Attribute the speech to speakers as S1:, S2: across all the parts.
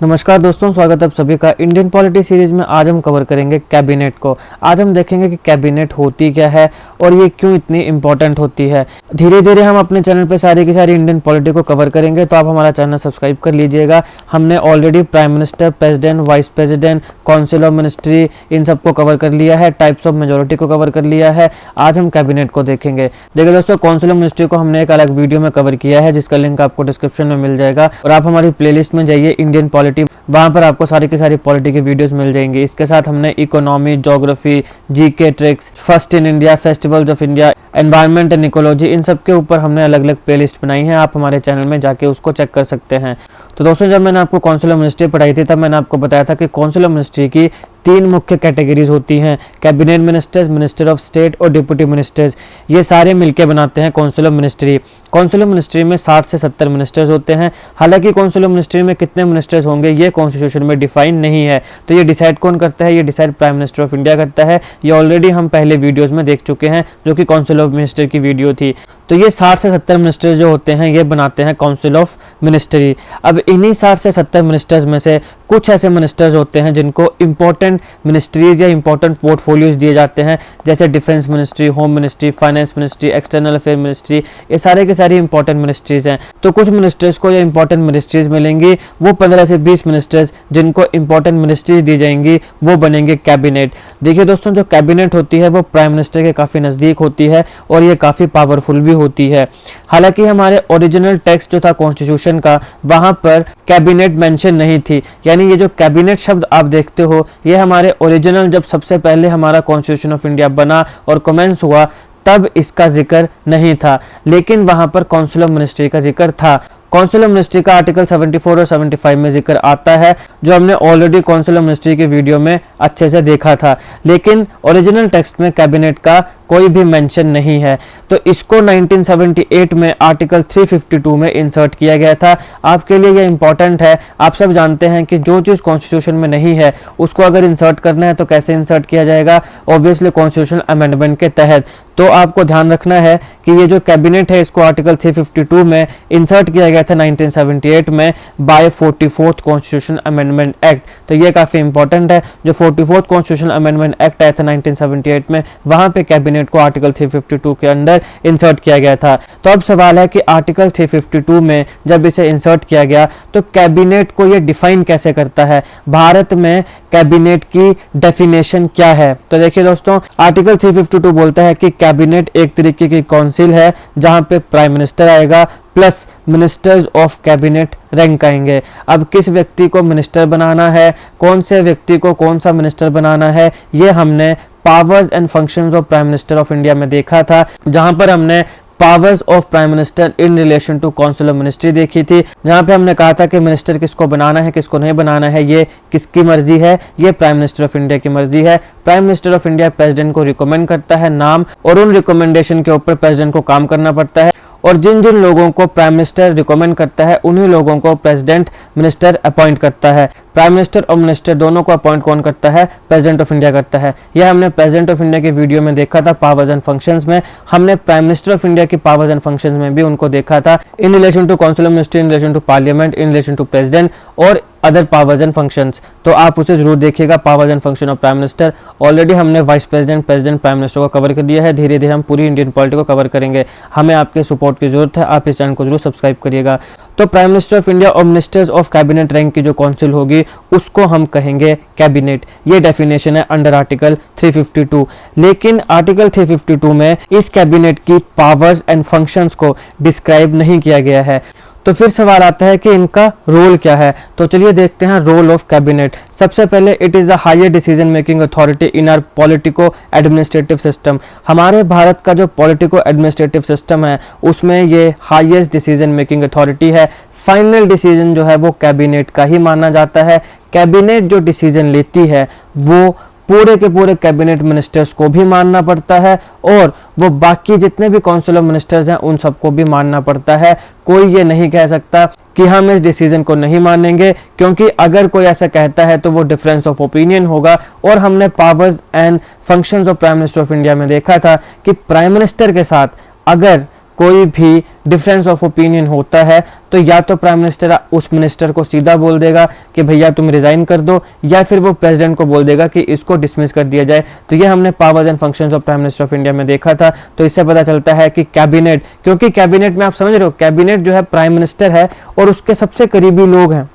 S1: नमस्कार दोस्तों, स्वागत है आप सभी का इंडियन पॉलिटी सीरीज में। आज हम कवर करेंगे कैबिनेट को। आज हम देखेंगे कि कैबिनेट होती क्या है और ये क्यों इतनी इंपॉर्टेंट होती है। धीरे धीरे हम अपने चैनल पे सारी की सारी इंडियन पॉलिटी को कवर करेंगे, तो आप हमारा चैनल सब्सक्राइब कर लीजिएगा। हमने already prime minister, president, vice president, council of ministry, इन सबको कवर कर लिया है। टाइप्स ऑफ मेजोरिटी को कवर कर लिया है। आज हम कैबिनेट को देखेंगे। देखिए दोस्तों, काउंसिल ऑफ मिनिस्ट्री को हमने एक अलग वीडियो में कवर किया है, जिसका लिंक आपको डिस्क्रिप्शन में मिल जाएगा। और आप हमारी प्लेलिस्ट में जाइए इंडियन पॉलिटी, वहां पर आपको सारी की सारी पॉलिटी की वीडियोस मिल जाएंगी। इसके साथ हमने economy, geography, GK tricks, first in India, festivals of India, environment and ecology, इन सब के ऊपर हमने अलग अलग प्लेलिस्ट बनाई है। आप हमारे चैनल में जाके उसको चेक कर सकते हैं। तो दोस्तों, जब मैंने आपको काउंसिल ऑफ मिनिस्ट्री पढ़ाई थी, तब मैंने आपको बताया था कि काउंसिल ऑफ मिनिस्ट्री की तीन मुख्य कैटेगरीज होती हैं: cabinet ministers, minister of state और डिप्टी मिनिस्टर्स। ये सारे मिलकर बनाते हैं council of ministry. Council of ministry में 60 से 70 मिनिस्टर्स होते हैं। हालांकि काउंसिल ऑफ मिनिस्ट्री में कितने मिनिस्टर्स होंगे ये कॉन्स्टिट्यूशन में डिफाइन नहीं है, तो ये डिसाइड कौन करता है? ये decide prime minister of India करता है। ये ऑलरेडी हम पहले वीडियोस में देख चुके हैं, जो कि काउंसिल ऑफ मिनिस्टर की वीडियो थी। तो ये 60 से 70 मिनिस्टर्स जो होते हैं, ये बनाते हैं काउंसिल ऑफ मिनिस्ट्री। अब इन्हीं 60 से 70 मिनिस्टर्स में से कुछ ऐसे मिनिस्टर्स होते हैं जिनको इंपॉर्टेंट मिनिस्ट्रीज या इंपॉर्टेंट पोर्टफोलियोज दिए जाते हैं, जैसे defence ministry, home ministry, finance ministry, external affair ministry. ये सारे के सारी इंपॉर्टेंट मिनिस्ट्रीज हैं। तो कुछ मिनिस्टर्स को ये इंपॉर्टेंट मिनिस्ट्रीज मिलेंगी। वो 15 से 20 मिनिस्टर्स जिनको इंपॉर्टेंट मिनिस्ट्रीज दी जाएंगी, वो बनेंगे कैबिनेट। देखिए दोस्तों, जो कैबिनेट होती है वो प्राइम मिनिस्टर के काफी नजदीक होती है और ये काफी पावरफुल भी होती है। हालांकि हमारे ओरिजिनल टेक्स्ट जो था कॉन्स्टिट्यूशन का, वहां पर कैबिनेट मेंशन नहीं थी। यानी ये जो कैबिनेट शब्द आप देखते हो, ये हमारे ओरिजिनल, जब सबसे पहले हमारा कॉन्स्टिट्यूशन ऑफ इंडिया बना और कमेंस हुआ, तब इसका जिक्र नहीं था। लेकिन वहां पर काउंसिल ऑफ मिनिस्ट्री का जिक्र था। काउंसिल ऑफ मिनिस्ट्री का आर्टिकल 74 और 75 में जिक्र आता है, जो हमने ऑलरेडी काउंसिल ऑफ मिनिस्ट्री की वीडियो में अच्छे से देखा था। लेकिन ओरिजिनल टेक्स्ट में कैबिनेट का कोई भी मेंशन नहीं है। तो इसको 1978 में आर्टिकल 352 में इंसर्ट किया गया था। आपके लिए यह इंपॉर्टेंट है। आप सब जानते हैं कि जो चीज़ कॉन्स्टिट्यूशन में नहीं है, उसको अगर इंसर्ट करना है तो कैसे इंसर्ट किया जाएगा? ऑब्वियसली कॉन्स्टिट्यूशनल अमेंडमेंट के तहत। तो आपको ध्यान रखना है कि ये जो कैबिनेट है, इसको आर्टिकल 352 में इंसर्ट किया गया था 1978 में bye 44th constitution amendment act. तो ये काफी इंपॉर्टेंट है। जो 44th कॉन्स्टिट्यूशन अमेंडमेंट एक्ट आया था 1978 में, वहां पे कैबिनेट को आर्टिकल 352 के अंदर इंसर्ट किया गया था। तो अब सवाल है कि आर्टिकल 352 में जब इसे इंसर्ट किया गया, तो कैबिनेट को ये डिफाइन कैसे करता है? भारत में कैबिनेट की डेफिनेशन क्या है? तो देखिए दोस्तों, आर्टिकल 352 बोलता है कि कैबिनेट एक तरीके की काउंसिल है, जहां पे प्राइम मिनिस्टर आएगा plus ministers of cabinet rank आएंगे। अब किस व्यक्ति को मिनिस्टर बनाना है, कौन से व्यक्ति को कौन सा मिनिस्टर बनाना है, ये हमने powers and functions of prime minister of India में देखा था, जहां पर हमने powers of prime minister in relation to council of ministry देखी थी, जहां पे हमने कहा था कि मिनिस्टर किसको बनाना है, किसको नहीं बनाना है, ये किसकी मर्जी है? ये प्राइम मिनिस्टर ऑफ इंडिया की मर्जी है। Prime minister of India president को रिकमेंड करता है नाम, और उन रिकमेंडेशन के ऊपर प्रेसिडेंट को काम करना पड़ता है। और जिन जिन लोगों को प्राइम मिनिस्टर रिकमेंड करता है, उन्हीं लोगों को प्रेसिडेंट मिनिस्टर अपॉइंट करता है। प्राइम मिनिस्टर और मिनिस्टर दोनों को अपॉइंट कौन करता है? प्रेसिडेंट ऑफ इंडिया करता है। यह हमने प्रेसिडेंट ऑफ इंडिया की वीडियो में देखा था, पावर्स एंड फंक्शंस में। हमने प्राइम मिनिस्टर ऑफ इंडिया की पावर्स एंड फंक्शंस में भी उनको देखा था, in relation to council of ministry, in relation to parliament, in relation to president और अदर पावर्स एंड फंक्शंस। तो आप उसे जरूर देखिएगा, powers and function of prime minister. Already हमने vice president, president, prime minister को कवर कर दिया है। धीरे धीरे हम पूरी इंडियन पॉलिटी को कवर करेंगे। हमें आपके सपोर्ट की जरूरत है। आप इस चैनल को जरूर सब्सक्राइब करिएगा। तो प्राइम मिनिस्टर ऑफ इंडिया और मिनिस्टर्स ऑफ कैबिनेट रैंक की जो काउंसिल होगी, उसको हम कहेंगे कैबिनेट। ये डेफिनेशन है अंडर आर्टिकल 352। लेकिन आर्टिकल 352 में इस कैबिनेट की पावर्स एंड फंक्शंस को डिस्क्राइब नहीं किया गया है। तो फिर सवाल आता है कि इनका रोल क्या है? तो चलिए देखते हैं रोल ऑफ कैबिनेट। सबसे पहले, it is the higher decision making authority in our politico administrative system. हमारे भारत का जो पॉलिटिको एडमिनिस्ट्रेटिव सिस्टम है, उसमें ये हाईएस्ट डिसीजन मेकिंग अथॉरिटी है। फाइनल डिसीजन जो है वो कैबिनेट का ही माना जाता है। कैबिनेट जो डिसीजन लेती है, वो पूरे के पूरे कैबिनेट मिनिस्टर्स को भी मानना पड़ता है, और वो बाकी जितने भी काउंसिल ऑफ मिनिस्टर्स हैं, उन सबको भी मानना पड़ता है। कोई ये नहीं कह सकता कि हम इस डिसीजन को नहीं मानेंगे, क्योंकि अगर कोई ऐसा कहता है तो वो डिफरेंस ऑफ ओपिनियन होगा। और हमने powers and functions of prime minister of India में देखा था कि प्राइम मिनिस्टर के साथ अगर कोई भी डिफरेंस ऑफ ओपिनियन होता है तो या तो प्राइम मिनिस्टर उस मिनिस्टर को सीधा बोल देगा कि भैया तुम रिजाइन कर दो, या फिर वो प्रेसिडेंट को बोल देगा कि इसको डिसमिस कर दिया जाए। तो ये हमने powers and functions of prime minister of India में देखा था। तो इससे पता चलता है कि कैबिनेट, क्योंकि कैबिनेट में आप समझ रहे हो, कैबिनेट जो है प्राइम मिनिस्टर है और उसके सबसे करीबी लोग हैं,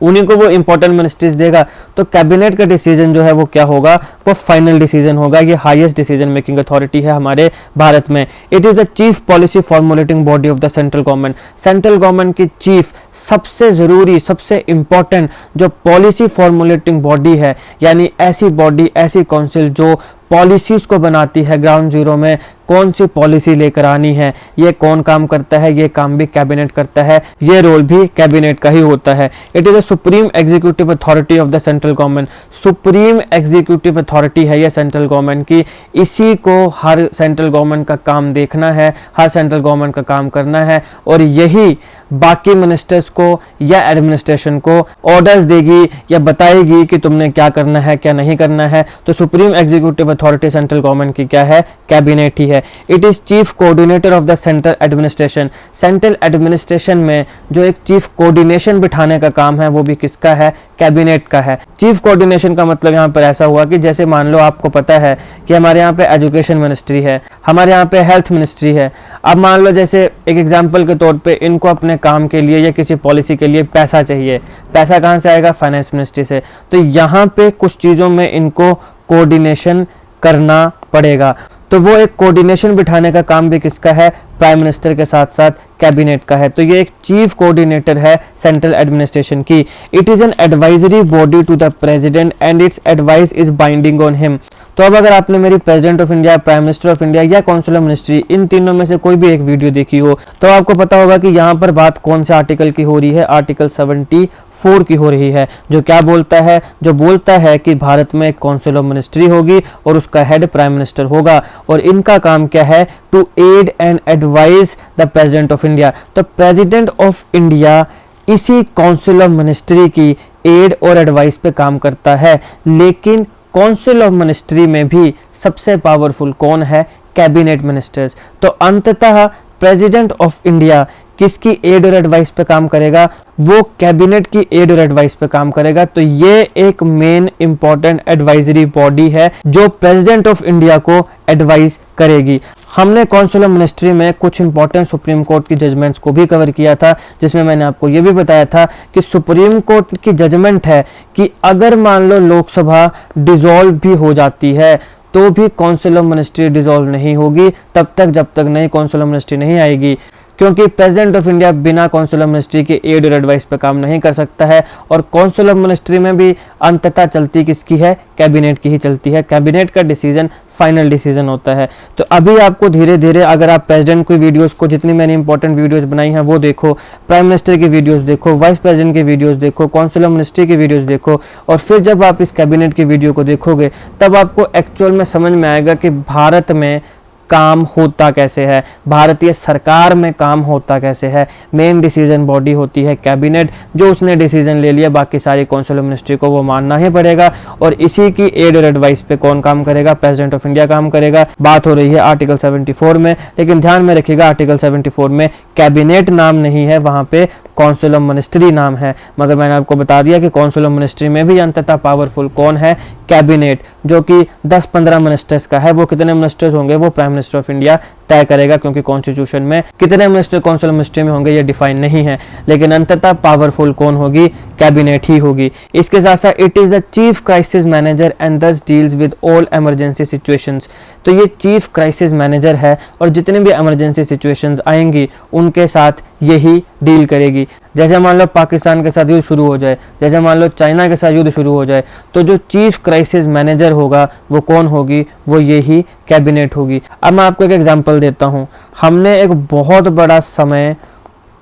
S1: उन्हीं को वो इंपॉर्टेंट मिनिस्ट्रीज देगा। तो कैबिनेट का डिसीजन जो है वो क्या होगा, वो फाइनल डिसीजन होगा। ये हाईएस्ट डिसीजन मेकिंग अथॉरिटी है हमारे भारत में। It is the chief policy formulating body of the central government. Central government की चीफ, सबसे जरूरी, सबसे इंपॉर्टेंट जो पॉलिसी फॉर्मुलेटिंग बॉडी है, यानी ऐसी बॉडी, ऐसी काउंसिल जो पॉलिसीज को बनाती है, ग्राउंड जीरो में कौन सी पॉलिसी लेकर आनी है, ये कौन काम करता है, ये काम भी कैबिनेट करता है, ये रोल भी कैबिनेट का ही होता है। It is a supreme executive authority of the central government. Supreme executive authority है ये सेंट्रल गवर्नमेंट की। इसी को हर सेंट्रल गवर्नमेंट का काम देखना है, हर सेंट्रल गवर्नमेंट का काम करना है, और यही बाकी मिनिस्टर्स को या एडमिनिस्ट्रेशन को ऑर्डर्स देगी या बताएगी कि तुमने क्या करना है, क्या नहीं करना है। तो supreme executive authority central government की क्या है, कैबिनेट ही है। It is chief coordinator of the central administration. Central administration में जो एक चीफ कोऑर्डिनेशन बिठाने का काम है वो भी किसका है, कैबिनेट का है। चीफ कोऑर्डिनेशन का मतलब यहाँ पर ऐसा हुआ कि जैसे मान लो आपको पता है कि हमारे यहाँ पे एजुकेशन मिनिस्ट्री है, हमारे यहाँ पे हेल्थ मिनिस्ट्री है। अब मान लो जैसे एक एग्जांपल के तौर पे इनको अपने काम के लिए या किसी पॉलिसी के लिए पैसा चाहिए, पैसा कहाँ से आएगा, फाइनेंस मिनिस्ट्री से। तो यहाँ पे कुछ चीज़ों में इनको कोऑर्डिनेशन करना पड़ेगा। तो वो एक कोऑर्डिनेशन बिठाने का काम भी किसका है, प्राइम मिनिस्टर के साथ साथ कैबिनेट का है। तो ये एक चीफ कोऑर्डिनेटर है सेंट्रल एडमिनिस्ट्रेशन की। It is an advisory body to the president and its advice is binding on him. तो अब अगर आपने मेरी president of India, prime minister of India या काउंसिल ऑफ मिनिस्ट्री, इन तीनों में से कोई भी एक वीडियो देखी हो तो आपको पता होगा कि यहाँ पर बात कौन से आर्टिकल की हो रही है, आर्टिकल 74 की हो रही है, जो क्या बोलता है, जो बोलता है कि भारत में काउंसिल ऑफ मिनिस्ट्री होगी और उसका हेड प्राइम मिनिस्टर होगा, और इनका काम क्या है, to aid and advise the president of India. तो प्रेसिडेंट ऑफ इंडिया इसी काउंसिल ऑफ मिनिस्ट्री की एड और एडवाइस पे काम करता है। लेकिन काउंसिल ऑफ मिनिस्ट्री में भी सबसे पावरफुल कौन है, कैबिनेट मिनिस्टर्स। तो अंततः प्रेसिडेंट ऑफ इंडिया किसकी एड और एडवाइस पे काम करेगा, वो कैबिनेट की एड और एडवाइस पे काम करेगा। तो ये एक मेन इंपॉर्टेंट एडवाइजरी बॉडी है जो प्रेसिडेंट ऑफ इंडिया को एडवाइस करेगी। हमने काउंसिल ऑफ मिनिस्ट्री में कुछ इंपॉर्टेंट सुप्रीम कोर्ट की जजमेंट्स को भी कवर किया था, जिसमें मैंने आपको ये भी बताया था कि सुप्रीम कोर्ट की जजमेंट है कि अगर मान लो लोकसभा डिसॉल्व भी हो जाती है तो भी काउंसिल ऑफ मिनिस्ट्री डिसॉल्व नहीं होगी तब तक जब तक नई काउंसिल ऑफ मिनिस्ट्री नहीं आएगी, क्योंकि प्रेसिडेंट ऑफ इंडिया बिना काउंसिल ऑफ मिनिस्ट्री के एड और एडवाइस पे काम नहीं कर सकता है। और काउंसिल ऑफ मिनिस्ट्री में भी अंततः चलती किसकी है, कैबिनेट की ही चलती है। कैबिनेट का डिसीजन फाइनल डिसीजन होता है। तो अभी आपको धीरे धीरे, अगर आप प्रेसिडेंट की वीडियोस को, जितनी मैंने इंपॉर्टेंट वीडियोस बनाई हैं वो देखो, प्राइम मिनिस्टर की वीडियोस देखो, वाइस प्रेसिडेंट की वीडियोस देखो, काउंसिल ऑफ मिनिस्ट्री की वीडियोस देखो, और फिर जब आप इस कैबिनेट की वीडियो को देखोगे तब आपको एक्चुअल में समझ में आएगा कि भारत में काम होता कैसे है, भारतीय सरकार में काम होता कैसे है। मेन डिसीजन बॉडी होती है कैबिनेट, जो उसने डिसीजन ले लिया बाकी सारी काउंसिल ऑफ मिनिस्ट्री को वो मानना ही पड़ेगा, और इसी की एड और एडवाइस पे कौन काम करेगा, प्रेसिडेंट ऑफ इंडिया काम करेगा। बात हो रही है आर्टिकल 74 में, लेकिन ध्यान में रखिएगा आर्टिकल 74 में कैबिनेट नाम नहीं है, वहां पे काउंसिल ऑफ मिनिस्ट्री नाम है। मगर मैंने आपको बता दिया कि काउंसिल ऑफ मिनिस्ट्री में भी अंततः पावरफुल कौन है, कैबिनेट, जो कि 10-15 मिनिस्टर्स का है। वो कितने मिनिस्टर्स होंगे वो प्राइम मिनिस्टर ऑफ इंडिया तय करेगा, क्योंकि कॉन्स्टिट्यूशन में कितने मिनिस्टर काउंसिल ऑफ मिनिस्ट्री में होंगे ये डिफाइन नहीं है। लेकिन अंततः पावरफुल कौन होगी, कैबिनेट ही होगी। इसके साथ साथ it is the chief crisis manager and this deals with all emergency situations. तो ये चीफ क्राइसिस मैनेजर है और जितने भी इमरजेंसी सिचुएशंस आएंगी उनके साथ यही डील करेगी। जैसे मान लो पाकिस्तान के साथ युद्ध शुरू हो जाए, जैसे मान लो चाइना के साथ युद्ध शुरू हो जाए, तो जो चीफ क्राइसिस मैनेजर होगा वो कौन होगी, वो यही कैबिनेट होगी। अब मैं आपको एक एग्जांपल देता हूँ। हमने एक बहुत बड़ा समय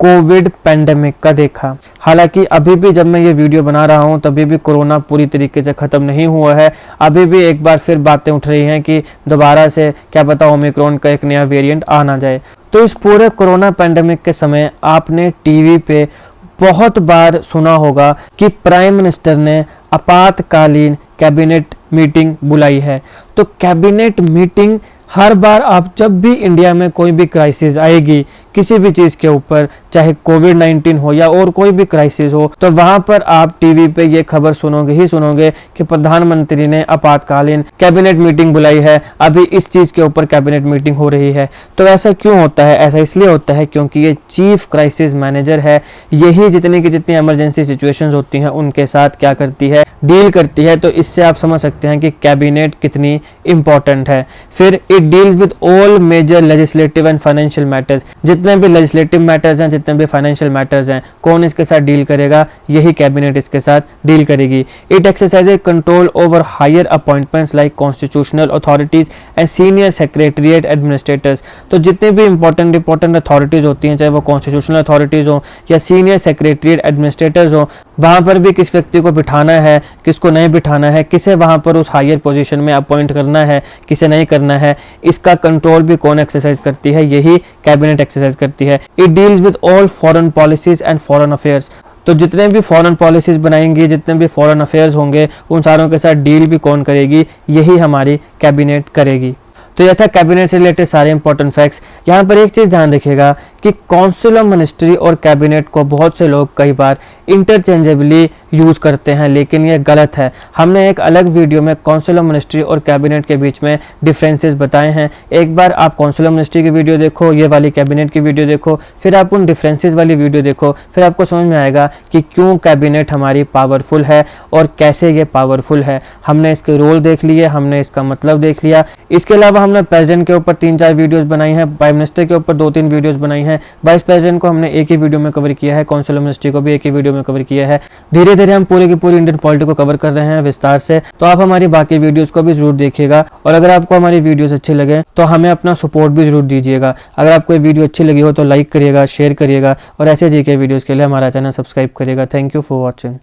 S1: कोविड पेंडेमिक का देखा। हालांकि अभी भी जब मैं ये वीडियो बना रहा हूँ तभी भी कोरोना पूरी तरीके से ख़त्म नहीं हुआ है। अभी भी एक बार फिर बातें उठ रही हैं कि दोबारा से क्या पता ओमिक्रॉन का एक नया वेरिएंट आ ना जाए। तो इस पूरे कोरोना पेंडेमिक के समय आपने टीवी पे बहुत बार सुना होगा कि प्राइम मिनिस्टर ने आपातकालीन कैबिनेट मीटिंग बुलाई है। तो कैबिनेट मीटिंग हर बार आप जब भी इंडिया में कोई भी क्राइसिस आएगी किसी भी चीज़ के ऊपर, चाहे कोविड-19 हो या और कोई भी क्राइसिस हो, तो वहां पर आप टीवी पे ये खबर सुनोगे ही सुनोगे कि प्रधानमंत्री ने आपातकालीन कैबिनेट मीटिंग बुलाई है, अभी इस चीज़ के ऊपर कैबिनेट मीटिंग हो रही है। तो ऐसा क्यों होता है? ऐसा इसलिए होता है क्योंकि ये चीफ क्राइसिस मैनेजर है, यही जितनी की जितनी इमरजेंसी सिचुएशंस होती हैं उनके साथ क्या करती है, डील करती है। तो इससे आप समझ सकते हैं कि कैबिनेट कितनी इंपॉर्टेंट है। फिर it deals with all major legislative and financial matters, जितने भी लेजिस्लेटिव मैटर्स हैं, जितने भी फाइनेंशियल मैटर्स हैं, कौन इसके साथ डील करेगा? यही कैबिनेट इसके साथ डील करेगी। It exercise control over higher appointments like constitutional authorities and senior secretariat administrators. तो जितने भी इंपॉर्टेंट अथॉरिटीज होती हैं, चाहे वो कॉन्स्टिट्यूशनल अथॉरिटीज हो या सीनियर सेक्रेटरीट एडमिनिस्ट्रेटर्स हो, वहां पर भी किस व्यक्ति को बिठाना है, किसको नहीं बिठाना है, किसे वहां पर उस हायर पोजीशन में अपॉइंट करना है, किसे नहीं करना है, इसका कंट्रोल भी कौन एक्सरसाइज करती है? यही कैबिनेट एक्सरसाइज करती है। It deals with all foreign policies and foreign affairs. तो जितने भी फॉरेन पॉलिसीज बनाएंगी, जितने भी फॉरेन अफेयर्स होंगे, उन सारों के साथ डील भी कौन करेगी? यही हमारी कैबिनेट करेगी। तो यह था कैबिनेट से रिलेटेड सारे इंपॉर्टेंट फैक्ट्स। यहाँ पर एक चीज़ ध्यान रखिएगा कि काउंसिल ऑफ मिनिस्ट्री और कैबिनेट को बहुत से लोग कई बार इंटरचेंजेबली यूज़ करते हैं, लेकिन ये गलत है। हमने एक अलग वीडियो में काउंसिल ऑफ मिनिस्ट्री और कैबिनेट के बीच में डिफरेंसेस बताए हैं। एक बार आप काउंसिल ऑफ मिनिस्ट्री की वीडियो देखो, ये वाली कैबिनेट की वीडियो देखो, फिर आप उन डिफरेंसेस वाली वीडियो देखो, फिर आपको समझ में आएगा कि क्यों कैबिनेट हमारी पावरफुल है और कैसे ये पावरफुल है। हमने इसके रोल देख लिए, हमने इसका मतलब देख लिया। इसके अलावा हमने प्रेसिडेंट के ऊपर 3-4 वीडियोस बनाई हैं, प्राइम मिनिस्टर के ऊपर 2-3 वीडियोस बनाई हैं, वाइस प्रेसिडेंट को हमने एक ही वीडियो में कवर किया है, काउंसिल ऑफ मिनिस्ट्री को भी एक ही वीडियो में कवर किया है। धीरे धीरे हम पूरी की पूरी इंडियन पॉलिटिक्स को कवर कर रहे हैं विस्तार से। तो आप हमारी बाकी वीडियोस को भी जरूर देखिएगा, और अगर आपको हमारी वीडियोस अच्छी लगे तो हमें अपना सपोर्ट भी जरूर दीजिएगा। अगर आपको ये वीडियो अच्छी लगी हो तो लाइक करिएगा, शेयर करिएगा, और ऐसे जीके वीडियोस के लिए हमारा चैनल सब्सक्राइब करिएगा। Thank you for watching.